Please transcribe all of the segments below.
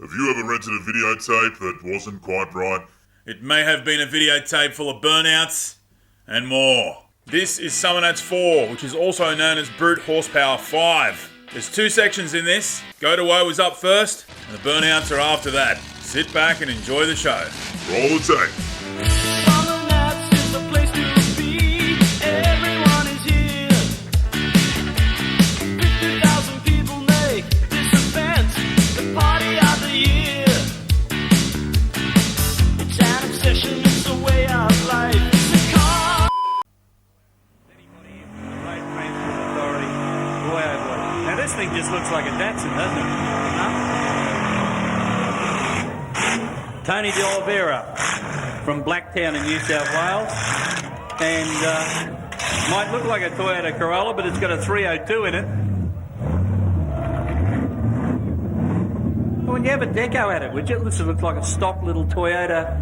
Have you ever rented a videotape that wasn't quite right? It may have been a videotape full of burnouts and more. This is Summernats 4, which is also known as Brute Horsepower 5. There's 2 sections in this. Go to Woe is up first, and the burnouts are after that. Sit back and enjoy the show. Roll the tape. Summernats is the place to be. Everyone is here. 50,000 people make this event the party of the year. It's an obsession, it's a way of life. It's a car. Anybody in from the Road Transport Authority? Boy, oh boy. Now this thing just looks like a Datsun, doesn't it? No? Tony de Oliveira from Blacktown in New South Wales, and might look like a Toyota Corolla, but it's got a 302 in it. Well, when you have a deco at it, would you? This looks like a stock little Toyota.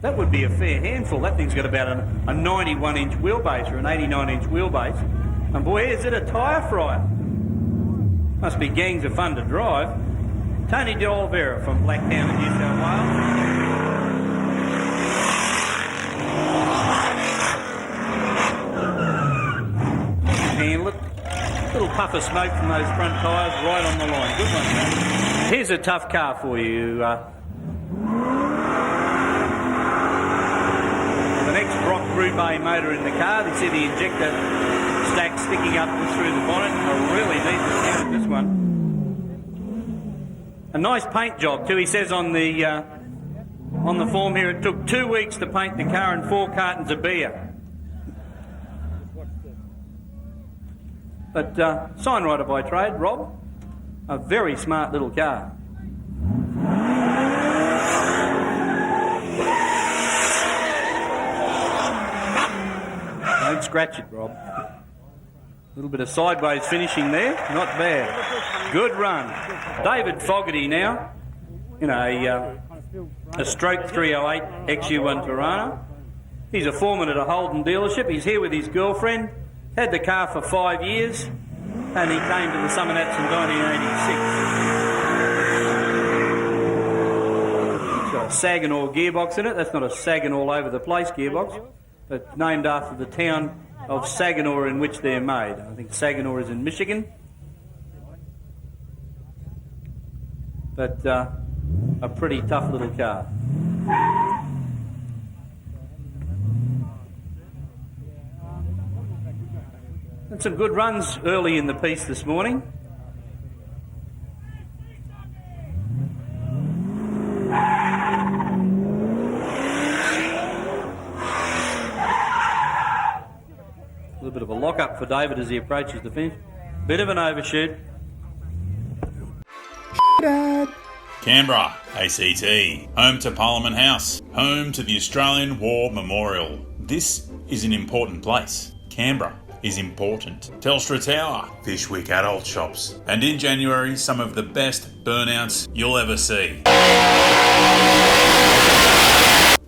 That would be a fair handful. That thing's got about a 91-inch wheelbase or an 89-inch wheelbase. And boy, is it a tyre fryer. Must be gangs of fun to drive. Tony de Oliveira from Blacktown in New South Wales. And look, little puff of smoke from those front tyres right on the line. Good one, mate. Here's a tough car for you. An ex-Brock Group A motor in the car. You see the injector stack sticking up through the bonnet. I really need to count this one. A nice paint job too. He says on the form here it took 2 weeks to paint the car and 4 cartons of beer. But signwriter by trade, Rob. A very smart little car. Don't scratch it, Rob. A little bit of sideways finishing there. Not bad. Good run. David Fogarty now in a stroke 308 XU1 Toronto. He's a foreman at a Holden dealership. He's here with his girlfriend. Had the car for 5 years, and he came to the Summernats in 1986. It's got a Saginaw gearbox in it. That's not a sagging all over the place gearbox. It's named after the town of Saginaw in which they're made. I think Saginaw is in Michigan. But a pretty tough little car. And some good runs early in the piece this morning. A little bit of a lock-up for David as he approaches the finish. Bit of an overshoot. Canberra, ACT, home to Parliament House, home to the Australian War Memorial. This is an important place. Canberra is important. Telstra Tower, Fishwick adult shops, and in January, some of the best burnouts you'll ever see.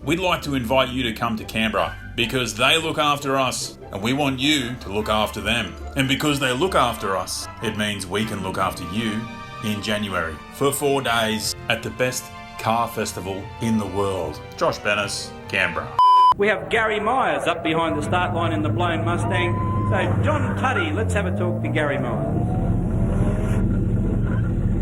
We'd like to invite you to come to Canberra because they look after us and we want you to look after them. And because they look after us, it means we can look after you in January for 4 days at the best car festival in the world. Josh Bennis, Canberra. We have Gary Myers up behind the start line in the blown Mustang. So, John Tuddy, let's have a talk to Gary Myers.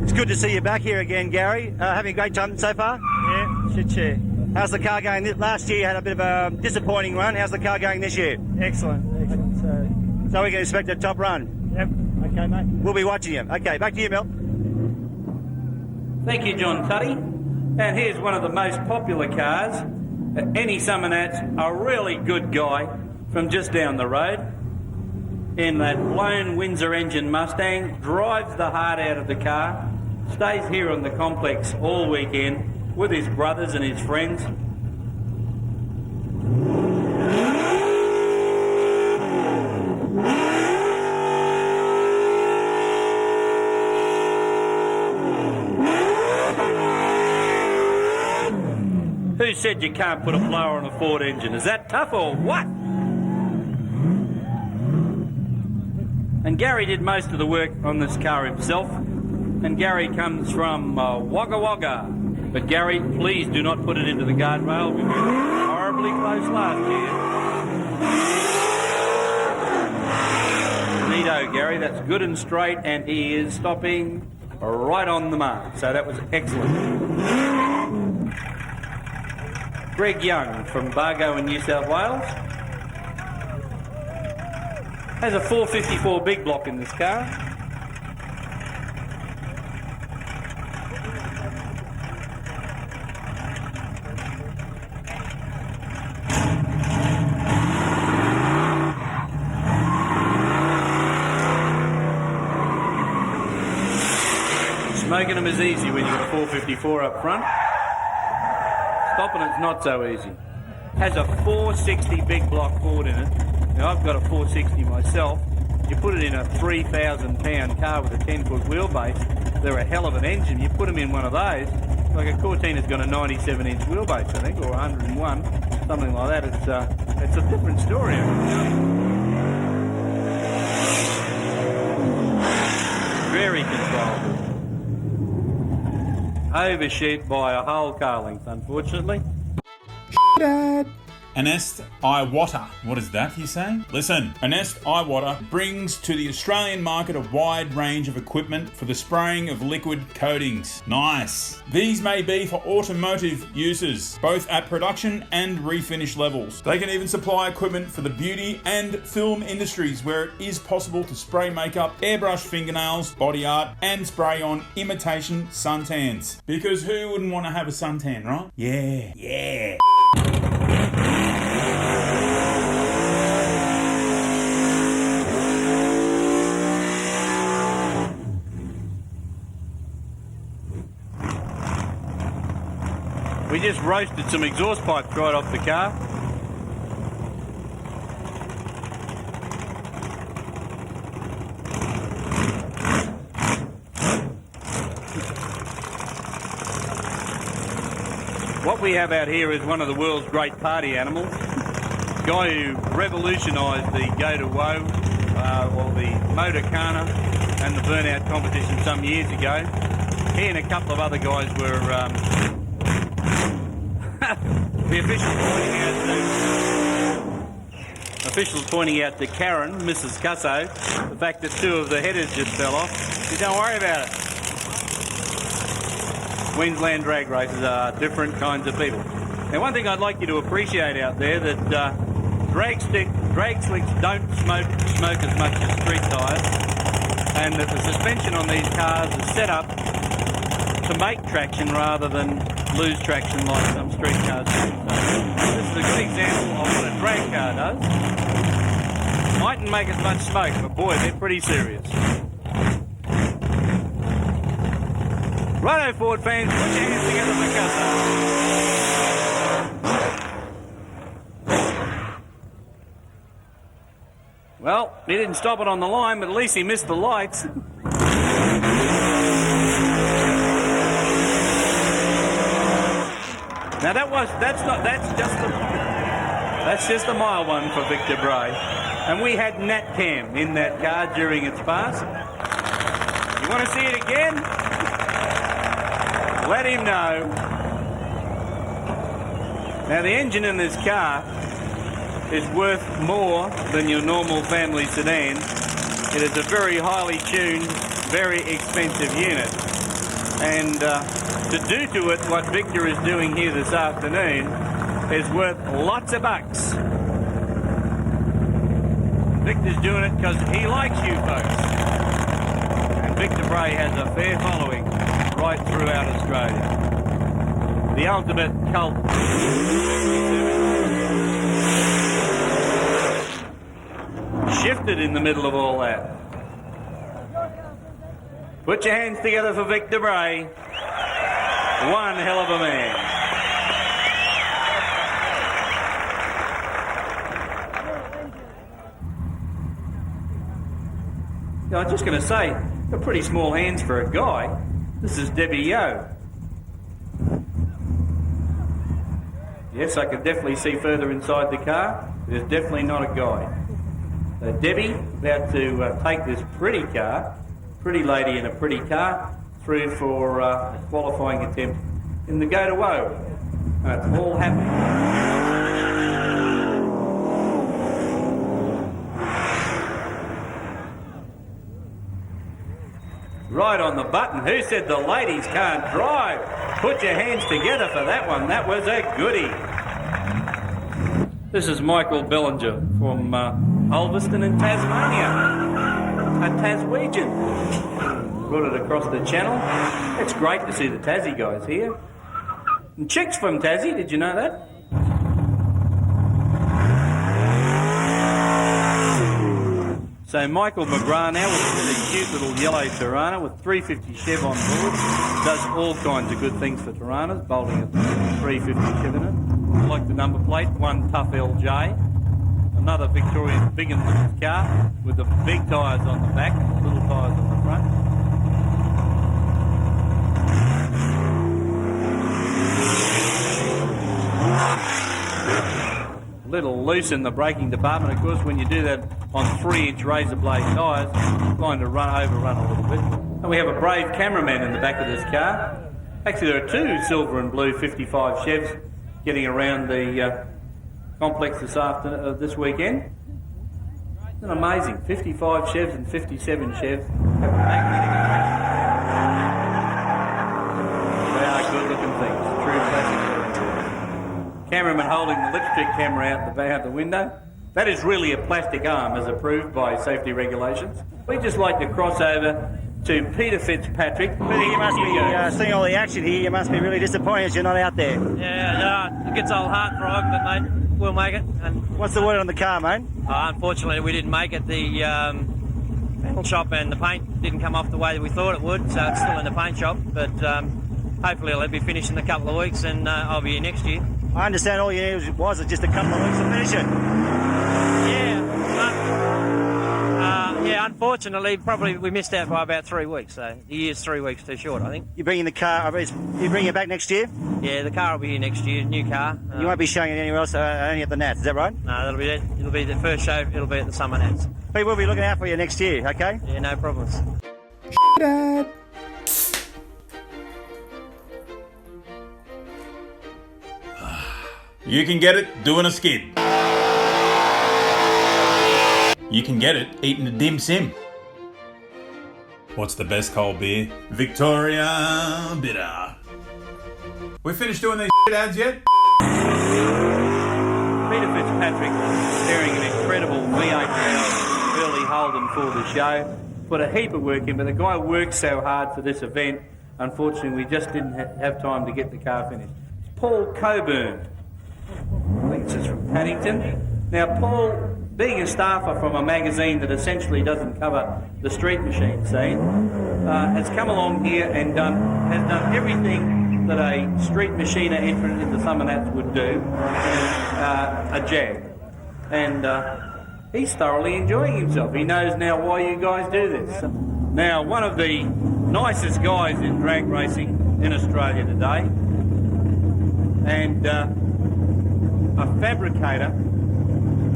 It's good to see you back here again, Gary. Having a great time so far? Yeah, shit chair. How's the car going? Last year you had a bit of a disappointing run. How's the car going this year? Excellent. So we can expect a top run? Yep. Okay, mate. We'll be watching you. Okay, back to you, Mel. Thank you, John Tuddy. And here's one of the most popular cars at any Summernats, a really good guy from just down the road in that blown Windsor engine Mustang, drives the heart out of the car, stays here on the complex all weekend with his brothers and his friends. Who said you can't put a blower on a Ford engine? Is that tough or what? And Gary did most of the work on this car himself. And Gary comes from Wagga Wagga. But Gary, please do not put it into the guardrail. We were horribly close last year. Neato, Gary. That's good and straight, and he is stopping right on the mark. So that was excellent. Greg Young from Bargo in New South Wales has a 454 big block in this car. Smoking them is easy when you've got a 454 up front. Stopping it's not so easy. Has a 460 big block Ford in it. Now I've got a 460 myself. You put it in a 3,000 pound car with a 10-foot wheelbase, they're a hell of an engine. You put them in one of those, like a Cortina's got a 97-inch wheelbase, I think, or 101, something like that. It's a different story. Very controlled. Overshoot by a whole car length, unfortunately. Dad. Anest Iwata. What is that he's saying? Listen, Anest Iwata brings to the Australian market a wide range of equipment for the spraying of liquid coatings. Nice. These may be for automotive uses, both at production and refinish levels. They can even supply equipment for the beauty and film industries where it is possible to spray makeup, airbrush fingernails, body art, and spray on imitation suntans. Because who wouldn't want to have a suntan, right? Yeah. We just roasted some exhaust pipes right off the car. What we have out here is one of the world's great party animals. A guy who revolutionised the Go to Woe, or the Motor Kana and the burnout competition some years ago. He and a couple of other guys were the officials pointing out to Karen, Mrs. Cusso, the fact that two of the headers just fell off. You don't worry about it. Queensland drag races are different kinds of people. Now, one thing I'd like you to appreciate out there, that drag slicks don't smoke as much as street tyres, and that the suspension on these cars is set up to make traction rather than lose traction like some street cars do. So this is a good example of what a drag car does. Mightn't make as much smoke, but boy, they're pretty serious. Righto, Ford fans, put your hands together for Cusso. Well, he didn't stop it on the line, but at least he missed the lights. Now that's just a mild one for Victor Bray. And we had Nat Cam in that car during its pass. You want to see it again? Let him know. Now the engine in this car is worth more than your normal family sedan. It is a very highly tuned, very expensive unit. And to do to it what Victor is doing here this afternoon is worth lots of bucks. Victor's doing it because he likes you folks. And Victor Bray has a fair following right throughout Australia. The ultimate cult. Shifted in the middle of all that. Put your hands together for Victor Bray. One hell of a man. I was just going to say, they're pretty small hands for a guy. This is Debbie Yo. Yes, I can definitely see further inside the car. It is definitely not a guy. So Debbie about to take this pretty lady in a pretty car, through for a qualifying attempt in the go to woe. And it's all happening. Right on the button. Who said the ladies can't drive? Put your hands together for that one. That was a goodie. This is Michael Bellinger from Ulverston in Tasmania. A Taswegian. Brought it across the channel. It's great to see the Tassie guys here. And chicks from Tassie, did you know that? So Michael McGrath now with a really cute little yellow Tirana with 350 Chev on board. Does all kinds of good things for Tiranas, bolting a 350 Chev in it. I like the number plate, one tough LJ. Another Victorian big and little car with the big tyres on the back and the little tyres on the front. A little loose in the braking department, of course. When you do that on 3-inch razor blade tyres, you kind of overrun a little bit. And we have a brave cameraman in the back of this car. Actually, there are two silver and blue 55 Chevs getting around the complex this weekend. Isn't it amazing? 55 Chevs and 57 Chevs. They are good-looking things. True classic. Cameraman holding the lipstick camera out the window. That is really a plastic arm as approved by safety regulations. We'd just like to cross over to Peter Fitzpatrick. Peter, you must be seeing all the action here. You must be really disappointed as you're not out there. Yeah, it gets old heart driving, but mate, we'll make it. And What's the word on the car, mate? unfortunately, we didn't make it. The panel shop and the paint didn't come off the way that we thought it would, so it's still in the paint shop. But hopefully, it'll be finished in a couple of weeks, and I'll be here next year. I understand all you needed was just a couple of weeks to finish it. Yeah, unfortunately, probably we missed out by about 3 weeks. So the year's 3 weeks too short, I think. You're bringing the car, you bring it back next year? Yeah, the car will be here next year, new car. You won't be showing it anywhere else, only at the Nats, is that right? No, that'll be it. It'll be the first show. It'll be at the Summernats. People will be looking out for you next year, okay? Yeah, no problems. Dad. You can get it doing a skid. You can get it eating a dim sim. What's the best cold beer? Victoria Bitter. We finished doing these ads yet? Peter Fitzpatrick sharing an incredible V8 early Holden for the show. Put a heap of work in, but the guy worked so hard for this event. Unfortunately, we just didn't have time to get the car finished. Paul Coburn. I think this is from Paddington. Now, Paul, being a staffer from a magazine that essentially doesn't cover the street machine scene, has come along here and has done everything that a street machiner entrant in the Summernats would do, a Jag. And he's thoroughly enjoying himself. He knows now why you guys do this. Now, one of the nicest guys in drag racing in Australia today, and a fabricator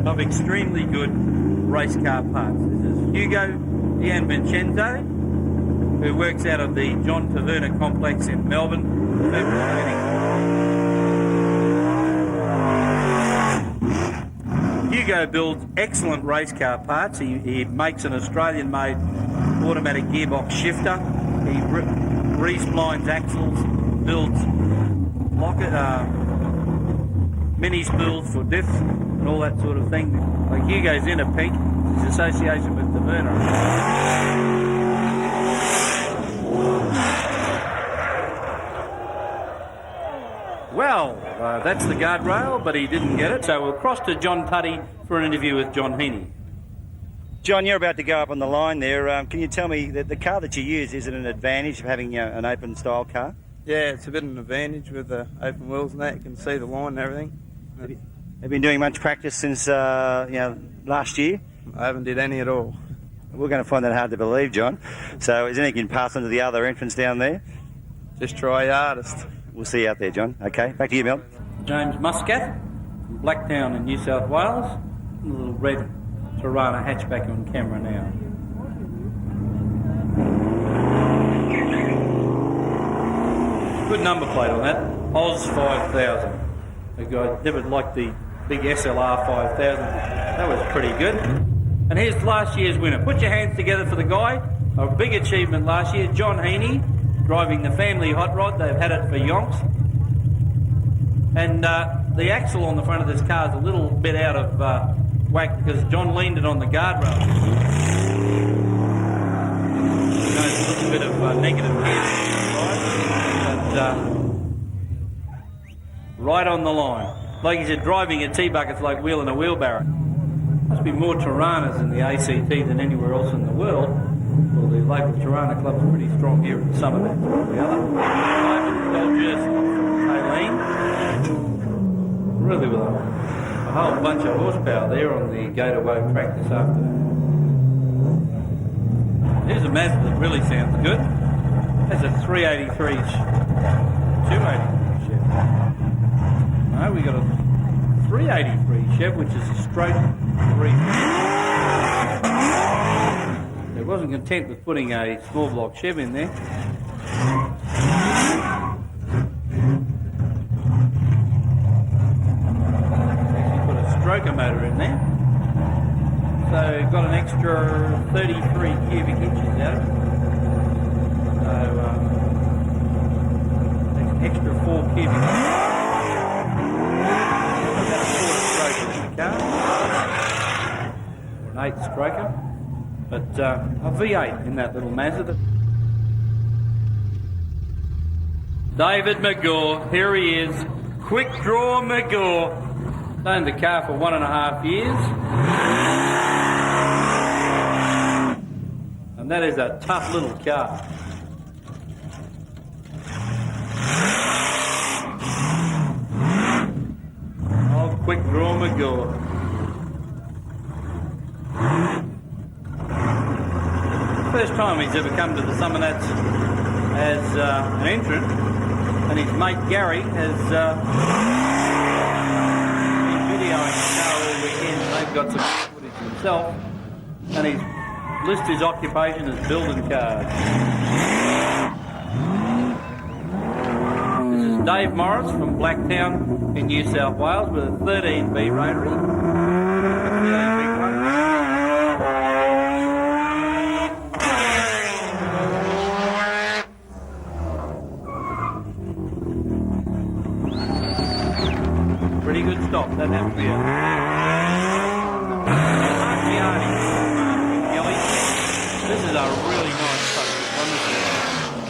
of extremely good race car parts. This is Hugo Gianvincenzo, who works out of the John Taverner complex in Melbourne, fabricating. Hugo builds excellent race car parts. He makes an Australian-made automatic gearbox shifter. He re-splines axles, builds mini spools for diffs and all that sort of thing. Like Hugo's in a pink, his association with Taverner. Well, that's the guardrail, but he didn't get it. So we'll cross to John Tuddy for an interview with John Heaney. John, you're about to go up on the line there. Can you tell me that the car that you use, is it an advantage of having an open style car? Yeah, it's a bit of an advantage with the open wheels and that. You can see the line and everything. Have you been doing much practice since last year? I haven't did any at all. We're going to find that hard to believe, John. So is anything you can pass on to the other entrants down there? Just try your hardest. We'll see you out there, John. Okay, back to you, Mel. James Muscat from Blacktown in New South Wales. A little red Tirana hatchback on camera now. Good number plate on that. Oz 5000. The guy never liked the big SLR 5000. That was pretty good. And here's last year's winner. Put your hands together for the guy. A big achievement last year. John Heaney, driving the family hot rod. They've had it for yonks. And the axle on the front of this car is a little bit out of whack because John leaned it on the guardrail. You know, a little bit of negative but right on the line. Like he said, driving a T-bucket's like wheeling a wheelbarrow. Must be more Tiranas in the ACT than anywhere else in the world. Well, the local Tirana club's pretty strong here at Summernats. The other, gold jersey from Aileen. Really with a whole bunch of horsepower there on the Gateway track this afternoon. Here's a Mazda that really sounds good. That's a 383 283 Chev. No, we got a 383 Chev, which is a stroke 3. It wasn't content with putting a small block Chev in there. Actually put a stroker motor in there. So got an extra 33 cubic inches out of it. So extra 4 cubic inches. About a quarter stroker in the car. Or an 8 stroker. But a V8 in that little Mazda. David McGaw, here he is. Quick Draw McGaw. Owned the car for 1.5 years. And that is a tough little car. Oh, Quick Draw McGaw. First time he's ever come to the Summernats as an entrant, and his mate Gary has been videoing the car all weekend. They've got some footage himself, and he's listed his occupation as building cars. This is Dave Morris from Blacktown in New South Wales with a 13B rotary. Pretty good stop, that has to be This is a really nice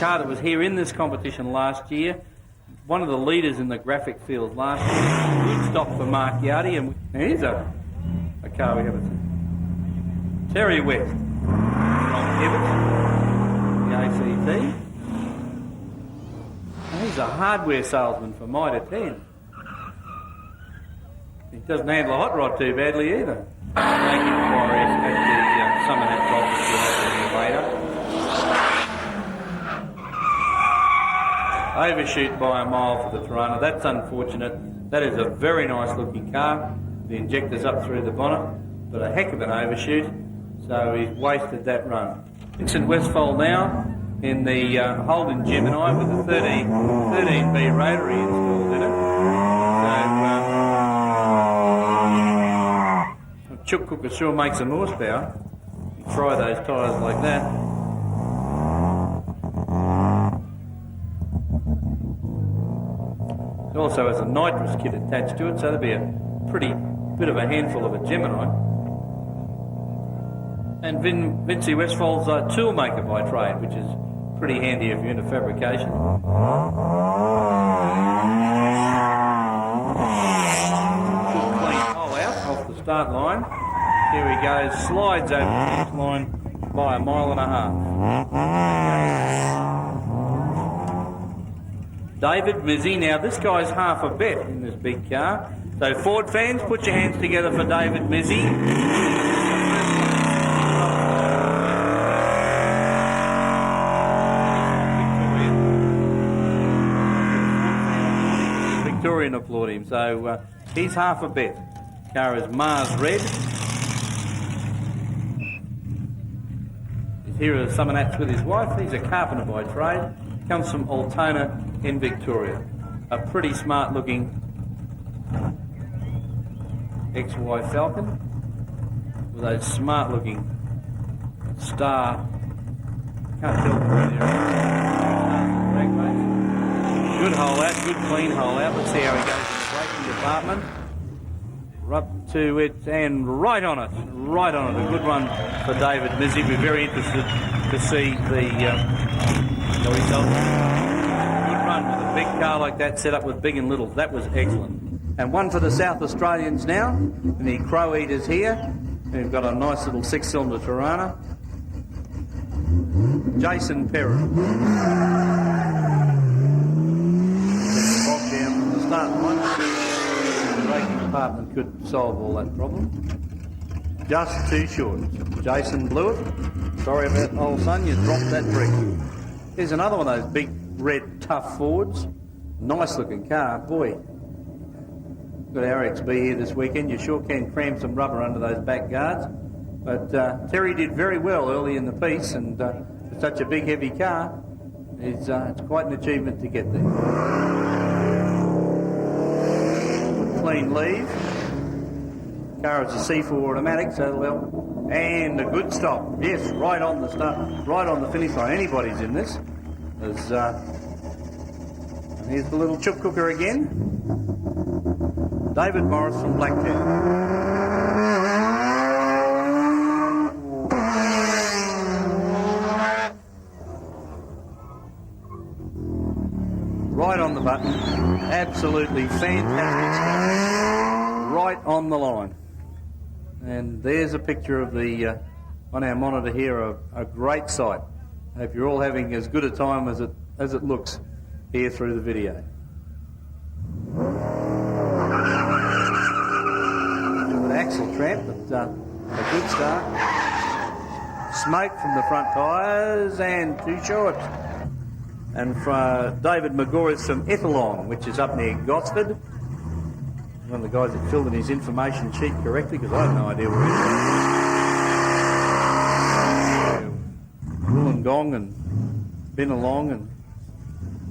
car that was here in this competition last year. One of the leaders in the graphic field last year. Good stop for Mark Yardy. And here's a car we haven't seen. Terry West from Everton, the ACT. And he's a hardware salesman for Mitre 10. He doesn't handle a hot rod too badly either. Make inquiries at the Summernats office later. Overshoot by a mile for the Tirana. That's unfortunate. That is a very nice looking car. The injector's up through the bonnet, but a heck of an overshoot. So he's wasted that run. Vincent Westfold now in the Holden Gemini with the 13B rotary installed in it. So Chook Cooker sure makes some horsepower. You try those tyres like that. It also has a nitrous kit attached to it, so there'll be a pretty bit of a handful of a Gemini. And Vincey Westfold's a tool maker by trade, which is pretty handy if you're into fabrication. Good clean hole out off the start line. Here he goes, slides over the finish line by 1.5 miles. David Mizzy. Now this guy's half a bet in this big car. So Ford fans, put your hands together for David Mizzy. Victorian applaud him. So he's half a bet. Car is Mars Red. here at Summernats with his wife. He's a carpenter by trade. Comes from Altona in Victoria. A pretty smart-looking XY Falcon with those smart-looking star. Can't tell where they are. Good hole out, good clean hole out. Let's see how he goes in the braking department. Up to it and right on it. Right on it. A good run for David Mizzy. We're very interested to see the result. Good run with a big car like that set up with big and little. That was excellent. And one for the South Australians now. And the Crow Eaters here. We've got a nice little 6-cylinder Tirana. Jason Perrin. Bob down from the start line. The braking department could solve all that problem. Just too short. Jason blew it. Sorry about old son, you dropped that brick. Here's another one of those big red tough Fords. Nice looking car, boy. Got our XB here this weekend. You sure can cram some rubber under those back guards. But Terry did very well early in the piece, and for such a big heavy car, it's quite an achievement to get there. Clean leave. Car is a C4 automatic, so well, and a good stop. Yes, right on the start, right on the finish line. Anybody's in this. There's, and here's the little chook cooker again. David Morris from Blacktown. Right on the button. Absolutely fantastic stuff. Right on the line. And there's a picture of the, on our monitor here, a great sight. I hope you're all having as good a time as it looks here through the video. With an axle tramp, but a good start. Smoke from the front tyres and too short. And for David McGaw is from Ethelong, which is up near Gosford. One of the guys that filled in his information sheet correctly, because I have no idea where it is. Wollongong and Binalong and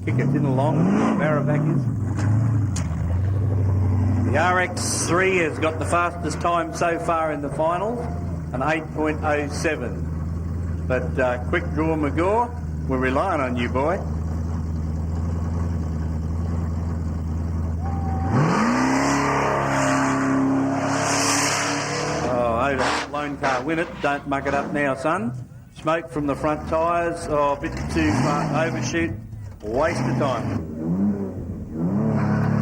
Kickatinalong and where Barraback is. The RX3 has got the fastest time so far in the finals, an 8.07. But quick draw McGaw, we're relying on you, boy. Lone car win it. Don't muck it up now, son. Smoke from the front tyres. Oh, a bit too far overshoot. Waste of time.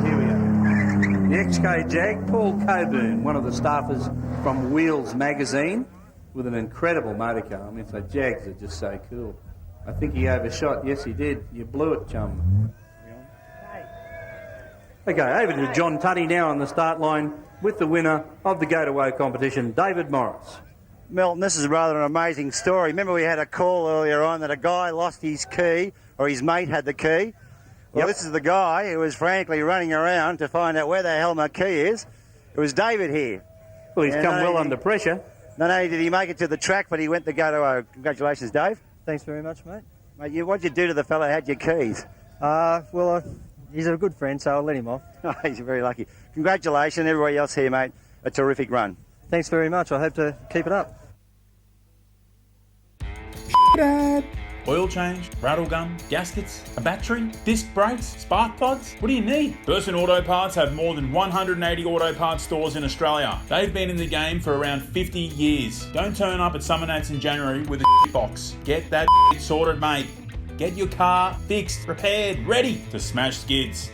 Here we are. The XK Jag, Paul Coburn, one of the staffers from Wheels magazine, with an incredible motor car. I mean, so Jags are just so cool. I think he overshot. Yes, he did. You blew it, chum. Okay, over to John Tuddy now on the start line with the winner of the Go to Woe competition, David Morris. Milton, this is rather an amazing story. Remember we had a call earlier on that a guy lost his key, or his mate had the key. Well, This is the guy who was frantically running around to find out where the hell my key is. It was David here. Well, he's come well under pressure. Not only did he make it to the track, but he went to Go to Woe. Congratulations, Dave. Thanks very much, mate. Mate, what'd you do to the fella who had your keys? He's a good friend, so I'll let him off. He's very lucky. Congratulations, everybody else here, mate. A terrific run. Thanks very much. I hope to keep it up. Oil change, rattle gun, gaskets, a battery, disc brakes, spark plugs. What do you need? Burson Auto Parts have more than 180 auto parts stores in Australia. They've been in the game for around 50 years. Don't turn up at Summernats in January with a box. Get that sorted, mate. Get your car fixed, repaired, ready to smash skids.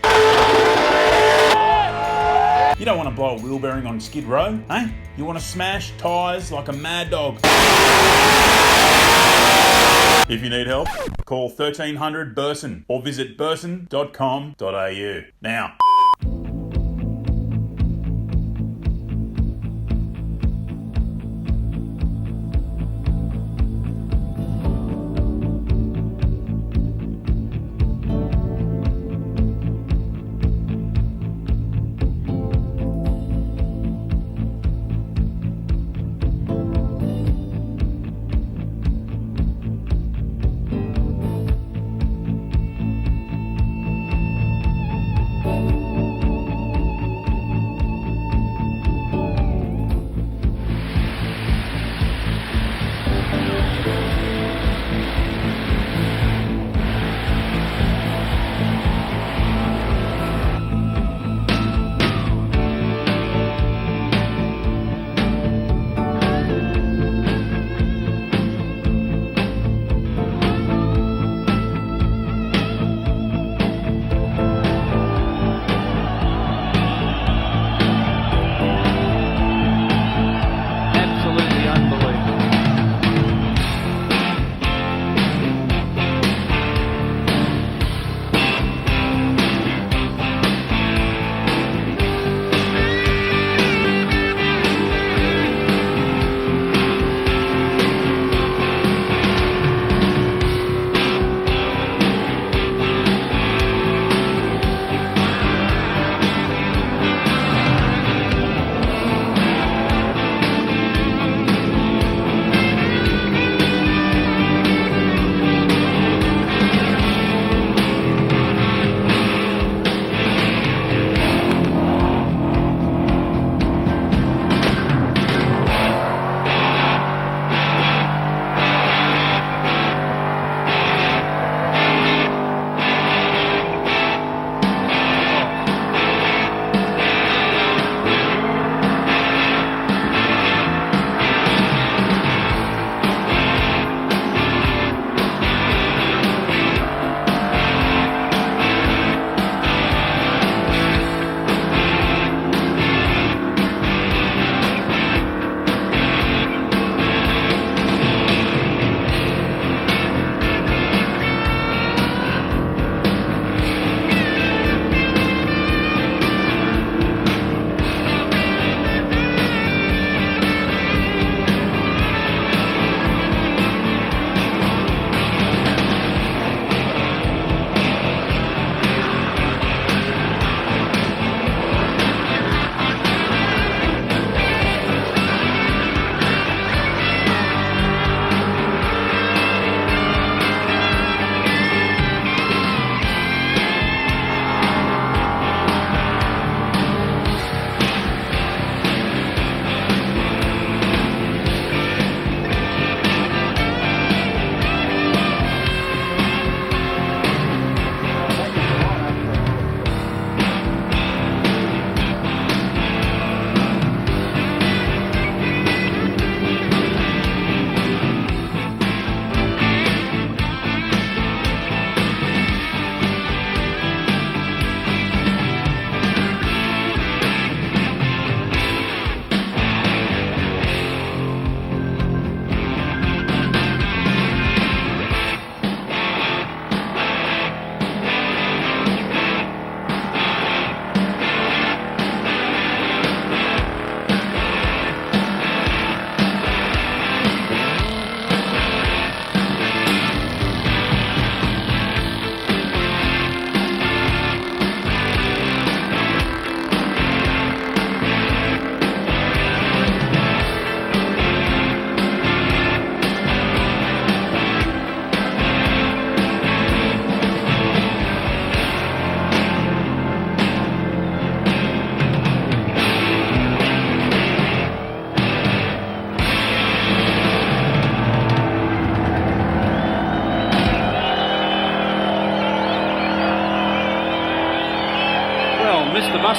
You don't want to blow a wheel bearing on Skid Row, eh? You want to smash tyres like a mad dog. If you need help, call 1300 Burson or visit burson.com.au. Now,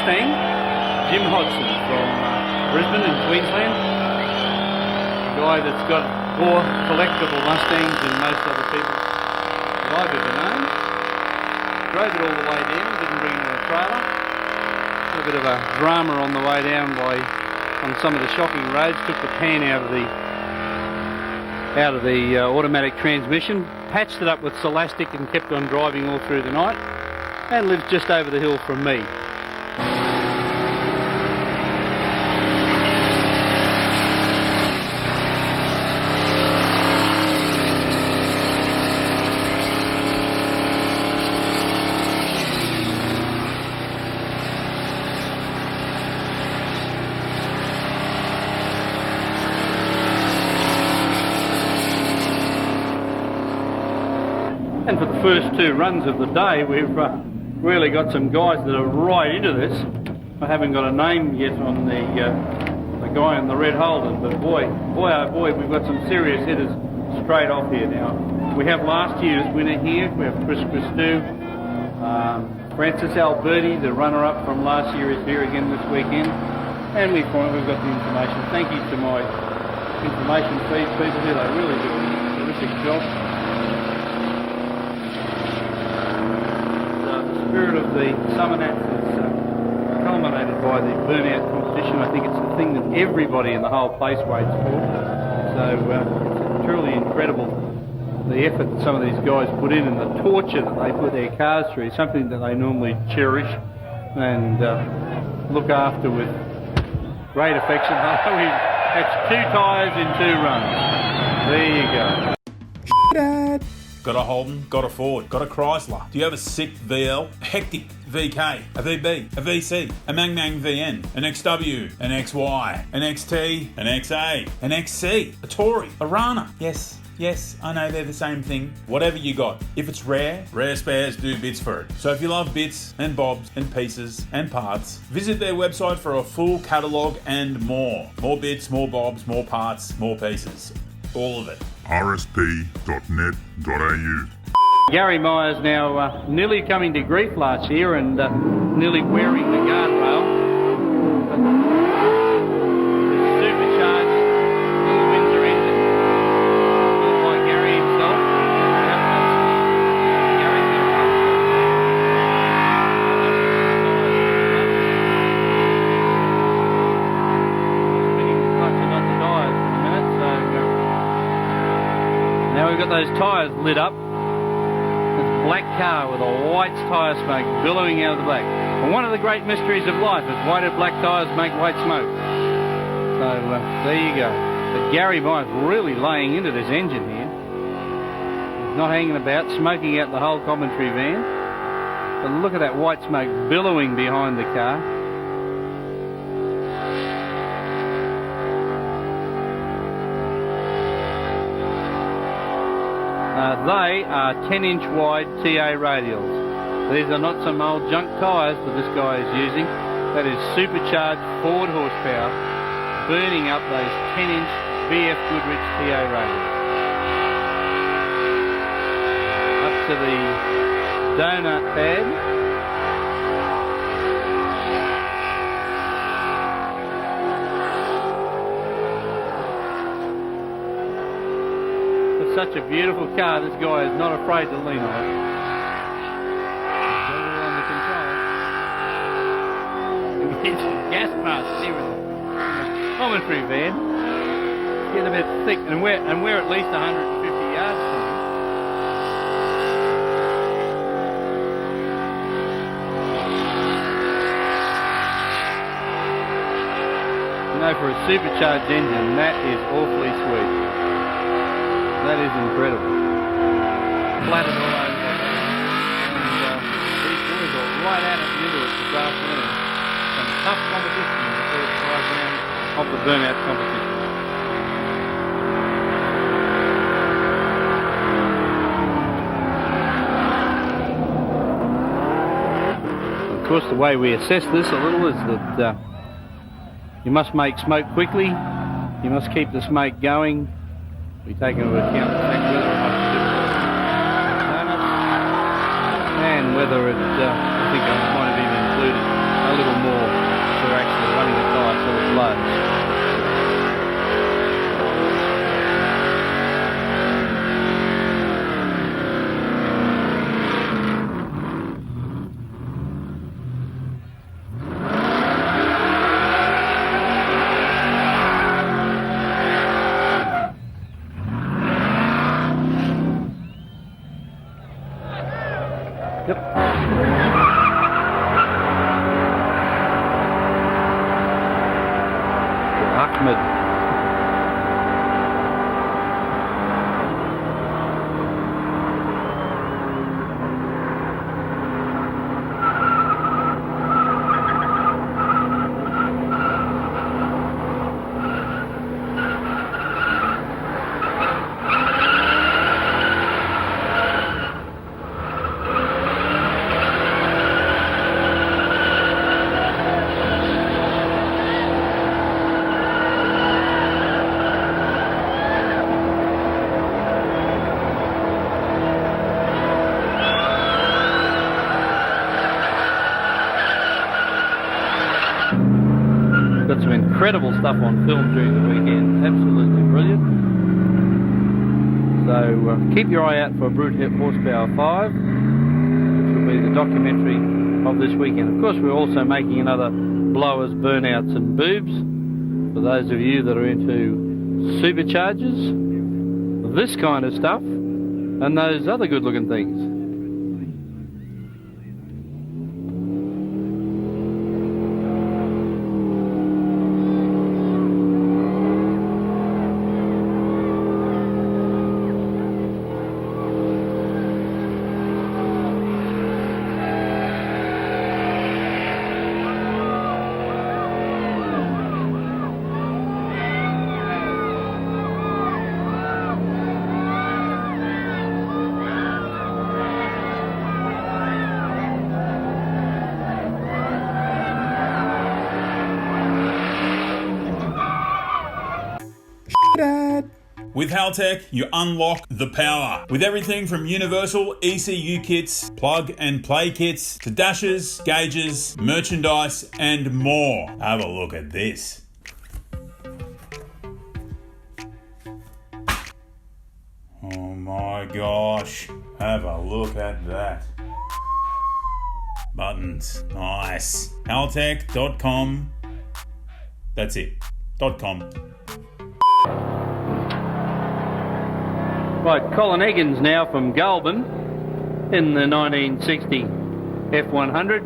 Mustang, Jim Hodson from Brisbane in Queensland. A guy that's got more collectible Mustangs than most other people that I've ever known. Drove it all the way down, didn't bring it in a trailer. Had a bit of a drama on the way down on some of the shocking roads. Took the pan out of the automatic transmission, patched it up with Celastic and kept on driving all through the night, and lives just over the hill from me. And for the first two runs of the day, we've really got some guys that are right into this. I haven't got a name yet on the guy in the red Holden, but boy, oh boy, we've got some serious hitters straight off here now. We have last year's winner here. We have Chris Christou. Francis Alberti, the runner-up from last year, is here again this weekend. And we've got the information. Thank you to my information feed people here. They really do a terrific job. The spirit of the Summernats is culminated by the burnout competition. I think it's the thing that everybody in the whole place waits for. So it's truly incredible, the effort that some of these guys put in and the torture that they put their cars through, something that they normally cherish and look after with great affection. That's 2 tyres in 2 runs. There you go. Dad. Got a Holden, got a Ford, got a Chrysler. Do you have a sick VL, a hectic VK, a VB, a VC, a Mang VN, an XW, an XY, an XT, an XA, an XC, a Tory, a Rana? Yes, I know they're the same thing. Whatever you got. If it's rare spares do bits for it. So if you love bits and bobs and pieces and parts, visit their website for a full catalogue and more. More bits, more bobs, more parts, more pieces. All of it. rsp.net.au. Gary Myers now nearly coming to grief last year and nearly wearing the guardrail. Supercharged little Windsor engine, built by Gary himself. Gary's going to spinning the clutch and not the tyres in a minute. So now we've got those tyres lit up. Black car with a white tyre smoke billowing out of the black. And one of the great mysteries of life is why do black tyres make white smoke? So there you go. But Gary Myers really laying into this engine here. He's not hanging about, smoking out the whole commentary van. But look at that white smoke billowing behind the car. They are 10-inch wide TA radials. These are not some old junk tyres that this guy is using. That is supercharged Ford horsepower burning up those 10-inch BF Goodrich TA radials. Up to the donut pad. Such a beautiful car, this guy is not afraid to lean on it. He's got it all under control. It's gas masks, everything. Commentary van. It's getting a bit thick, and we're at least 150 yards from him. You know, for a supercharged engine, that is awfully sweet. That is incredible. Flattered all over. And these boys are right out of the middle of this afternoon. Some tough competition in the first 5 rounds of the burnout competition. Of course, the way we assess this a little is that you must make smoke quickly. You must keep the smoke going. We take into account the fact whether it must be and whether it, I think I might have even included a little more blows. Ahmed. Got some incredible stuff on film during the weekend. Absolutely brilliant. So keep your eye out for Brute Horsepower 5, which will be the documentary of this weekend. Of course, we're also making another blowers, burnouts and boobs for those of you that are into superchargers, this kind of stuff, and those other good looking things. With Haltech, you unlock the power. With everything from universal ECU kits, plug and play kits, to dashers, gauges, merchandise, and more. Have a look at this. Oh my gosh. Have a look at that. Buttons. Nice. Haltech.com. That's it. .com. Right, Colin Eggins now from Goulburn in the 1960 F100.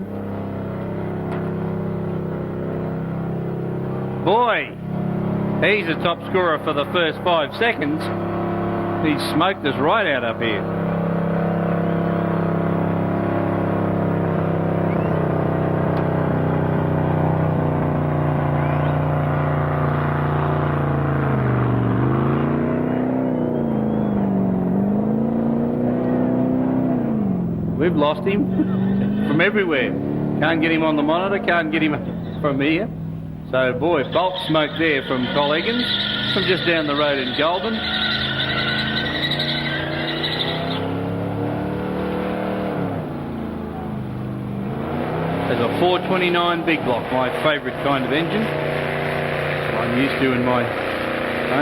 Boy, he's a top scorer for the first 5 seconds. He smoked us right out up here. We've lost him from everywhere. Can't get him on the monitor, can't get him from here. So, boy, bulk smoke there from Col Eggins, from just down the road in Goulburn. There's a 429 big block, my favourite kind of engine. What I'm used to in my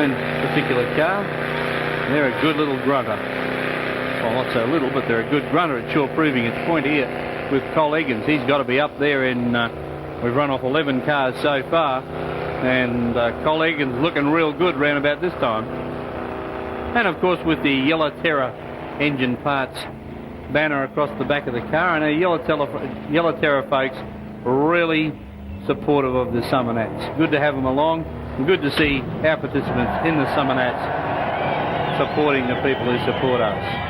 own particular car. They're a good little grunter. Well, not so little, but they're a good grunter. It's sure proving its point here with Col Eggins. He's got to be up there in... we've run off 11 cars so far, and Col Eggins looking real good round about this time. And, of course, with the Yellow Terror engine parts banner across the back of the car, and our Yellow Terror folks really supportive of the Summernats. Good to have them along, and good to see our participants in the Summernats supporting the people who support us.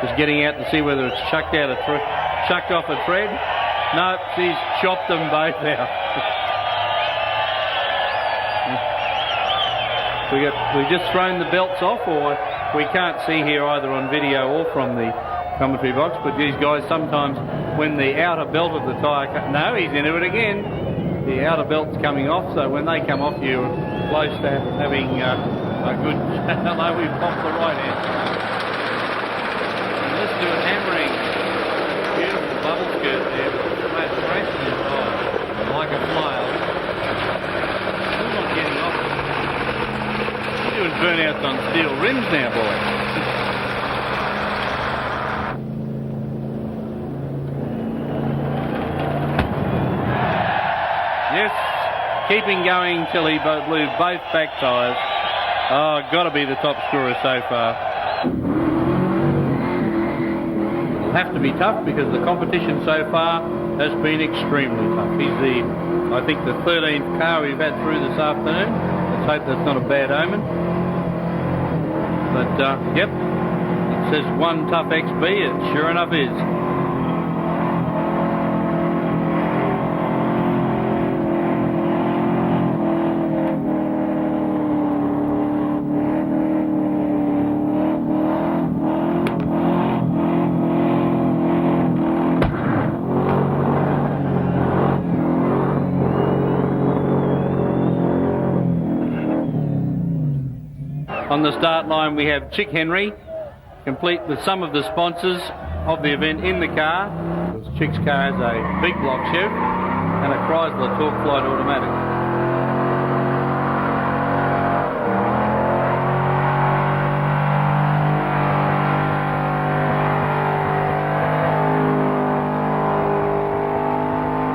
Just getting out to see whether it's chucked off a thread. No, she's chopped them both out. We've just thrown the belts off, or we can't see here either on video or from the commentary box, but these guys sometimes, when the outer belt of the tyre... No, he's into it again. The outer belt's coming off, so when they come off, you're close to having a good... Hello, we've popped the right end. Let's do a hammering. burnouts on steel rims now, boys. Yes, keeping going till he blew both back tyres. Oh, got to be the top scorer so far. It'll have to be tough because the competition so far has been extremely tough. He's I think, the 13th car we've had through this afternoon. Let's hope that's not a bad omen. But, yep, it says one tough XB. It sure enough is. On the start line we have Chick Henry, complete with some of the sponsors of the event in the car. Chick's car has a big block Chev and a Chrysler Torque Flight automatic.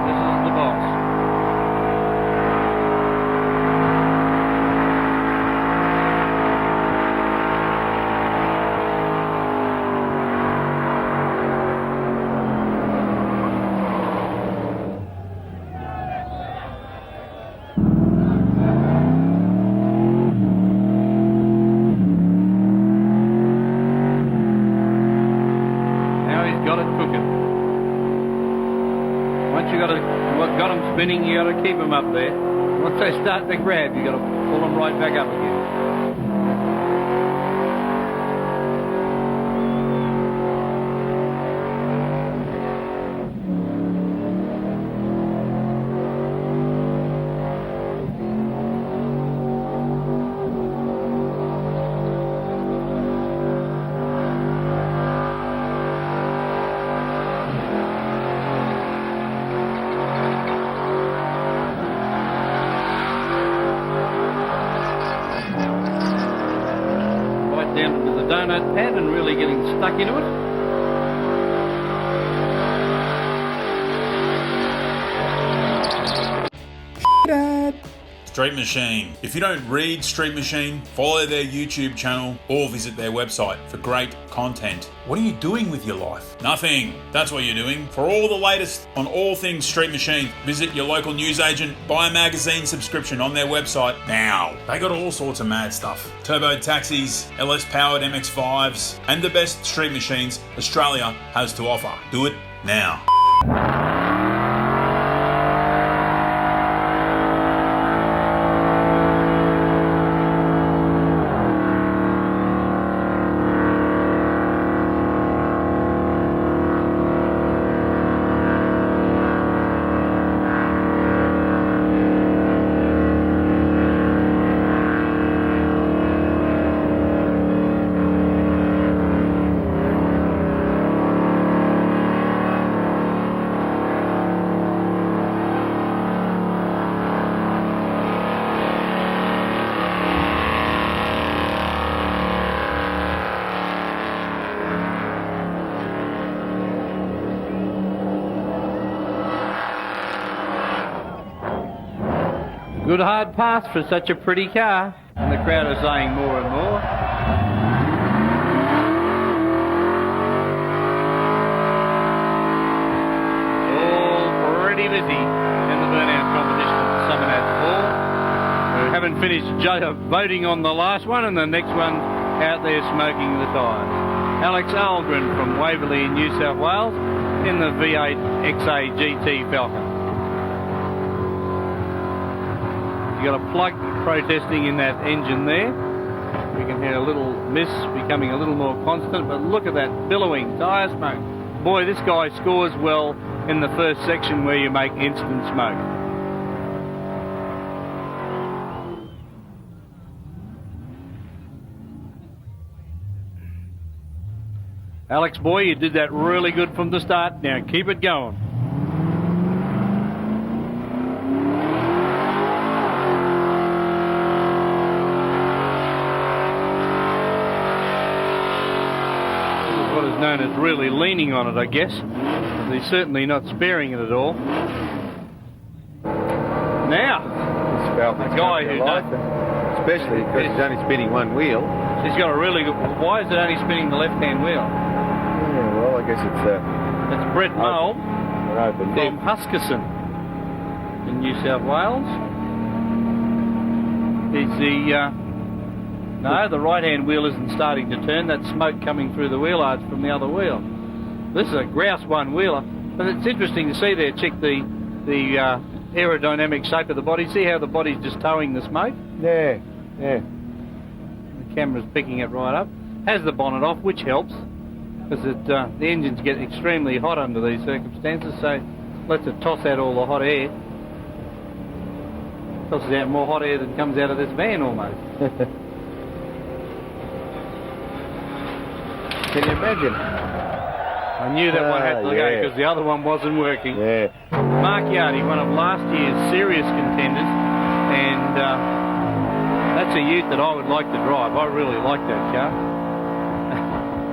This is the box. Spinning, you got to keep them up there. Once they start to grab, you got to pull them right back up again. Down to the donut pad and really getting stuck into it. Street Machine. If you don't read Street Machine, follow their YouTube channel or visit their website for great content. What are you doing with your life? Nothing. That's what you're doing. For all the latest on all things Street Machine, visit your local newsagent, buy a magazine subscription on their website now. They got all sorts of mad stuff. Turbo taxis, LS powered MX-5s, and the best street machines Australia has to offer. Do it now. Good hard pass for such a pretty car. And the crowd are saying more and more. All pretty busy in the burnout competition at Summernats 4. We haven't finished voting on the last one, and the next one out there smoking the tyres. Alex Algren from Waverley in New South Wales in the V8 XA GT Falcon. You got a plug protesting in that engine there. We can hear a little miss becoming a little more constant, but look at that billowing tyre smoke. Boy, this guy scores well in the first section where you make instant smoke. Alex, boy, you did that really good from the start. Now keep it going. known as really leaning on it, I guess. He's certainly not sparing it at all. Now, a guy who especially because he's only spinning one wheel. He's got a really good... Why is it only spinning the left-hand wheel? Yeah, well, I guess it's... It's Brett Mole open from Huskisson in New South Wales. Is the... no, the right-hand wheel isn't starting to turn. That's smoke coming through the wheel arch from the other wheel. This is a grouse one-wheeler. But it's interesting to see there, Chick, the aerodynamic shape of the body. See how the body's just towing the smoke? Yeah, yeah. The camera's picking it right up. Has the bonnet off, which helps, because the engines get extremely hot under these circumstances, so lets it toss out all the hot air. Tosses out more hot air than comes out of this van almost. Can you imagine? I knew that one had to go because the other one wasn't working. Yeah. Mark Yardy, one of last year's serious contenders, and that's a ute that I would like to drive. I really like that car.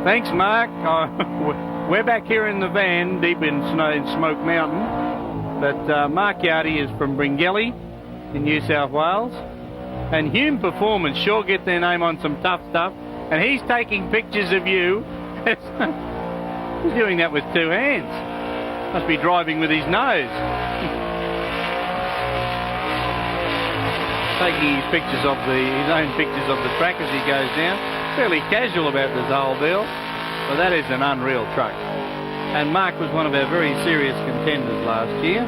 Thanks, Mark. We're back here in the van, deep in Smoke Mountain, but Mark Yardy is from Bringelly in New South Wales, and Hume Performance sure get their name on some tough stuff, and he's taking pictures of you. He's doing that with two hands. Must be driving with his nose. Taking his pictures of his own pictures of the track as he goes down. Fairly casual about this whole deal, but that is an unreal truck. And Mark was one of our very serious contenders last year.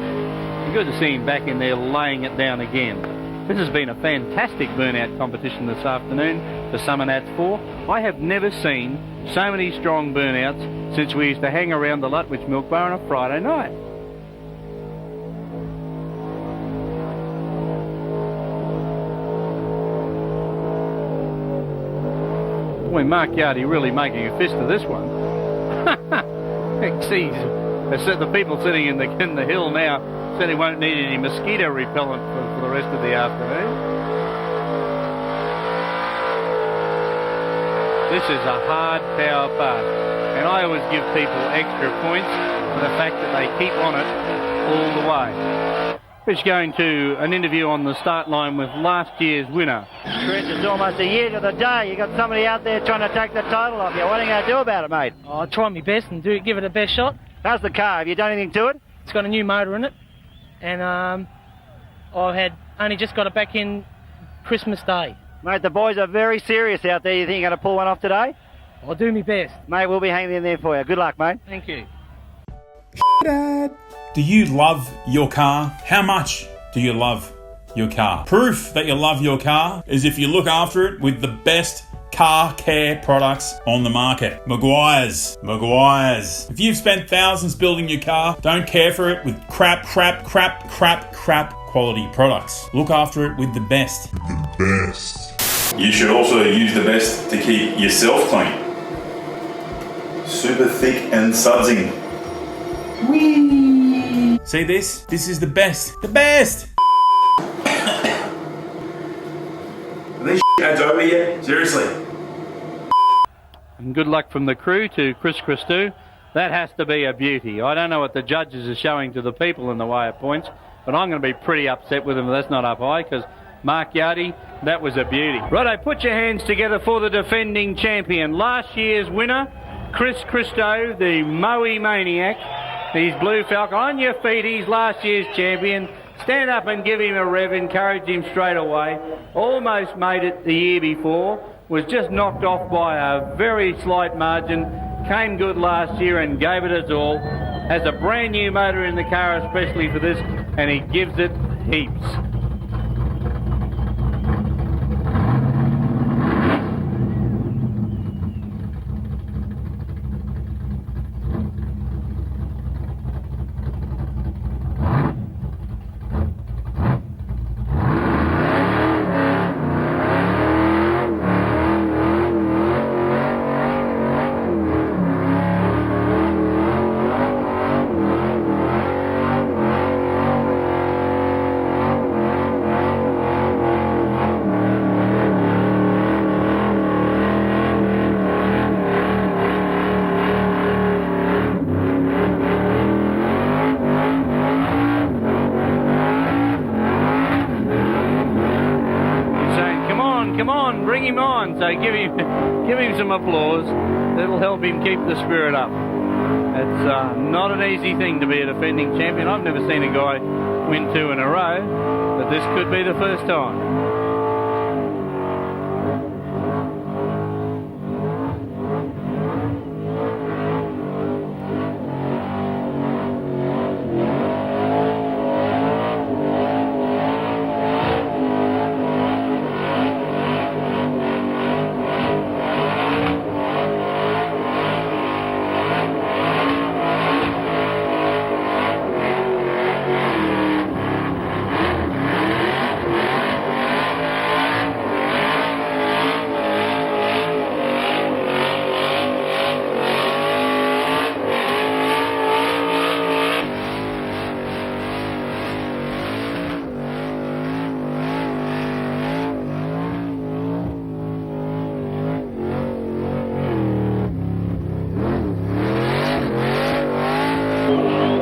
Good to see him back in there laying it down again. This has been a fantastic burnout competition this afternoon for Summernats 4. I have never seen so many strong burnouts since we used to hang around the Lutwich Milk Bar on a Friday night. Boy, Mark Yardy really making a fist of this one. See, the people sitting in the hill now said he won't need any mosquito repellent for the rest of the afternoon. This is a hard power pass, and I always give people extra points for the fact that they keep on it all the way. Just going to an interview on the start line with last year's winner. Chris, it's almost a year to the day. You got somebody out there trying to take the title off you. What are you going to do about it, mate? I'll try my best and give it a best shot. How's the car? Have you done anything to it? It's got a new motor in it, and I had only just got it back in Christmas Day. Mate, the boys are very serious out there. You think you're going to pull one off today? I'll do my best. Mate, we'll be hanging in there for you. Good luck, mate. Thank you. Dad. Do you love your car? How much do you love your car? Proof that you love your car is if you look after it with the best car care products on the market. Maguire's. If you've spent thousands building your car, don't care for it with crap quality products. Look after it with the best. The best. You should also use the best to keep yourself clean. Super thick and sudsing. Whee! See this? This is the best. The best! Are these ads over yet? Seriously. And good luck from the crew to Chris Christou. That has to be a beauty. I don't know what the judges are showing to the people in the way of points, but I'm going to be pretty upset with them if that's not up high, because Mark Yardy, that was a beauty. Righto, put your hands together for the defending champion. Last year's winner, Chris Christou, the Moe Maniac. He's Blue Falcon. On your feet, he's last year's champion. Stand up and give him a rev, encourage him straight away. Almost made it the year before. Was just knocked off by a very slight margin. Came good last year and gave it his all. Has a brand new motor in the car especially for this, and he gives it heaps. him on, so give him some applause. That'll help him keep the spirit up. It's not an easy thing to be a defending champion. I've never seen a guy win 2 in a row, but this could be the first time.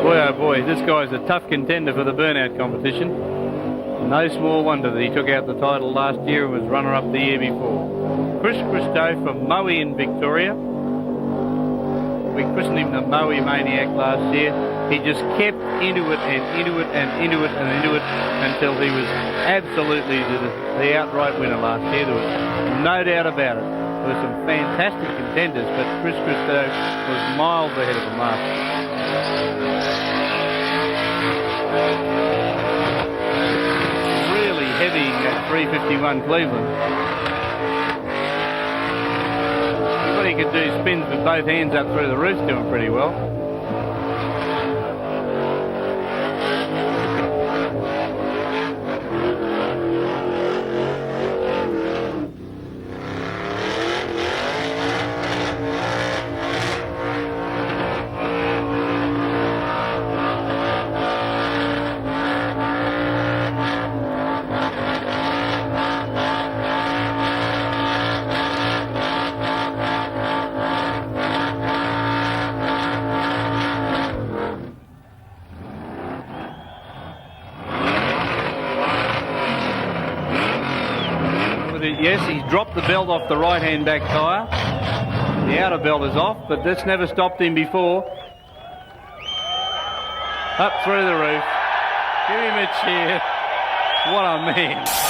Boy, oh boy, this guy's a tough contender for the burnout competition. No small wonder that he took out the title last year and was runner-up the year before. Chris Christo from Moe in Victoria. We christened him the Moe Maniac last year. He just kept into it and into it and into it and into it until he was absolutely the outright winner last year. There was no doubt about it. There were some fantastic contenders, but Chris Christo was miles ahead of the mark. Really heavy at 351 Cleveland. What he could do spins with both hands up through the roof, doing pretty well. Yes, he's dropped the belt off the right-hand back tyre. The outer belt is off, but that's never stopped him before. Up through the roof. Give him a cheer. What a man.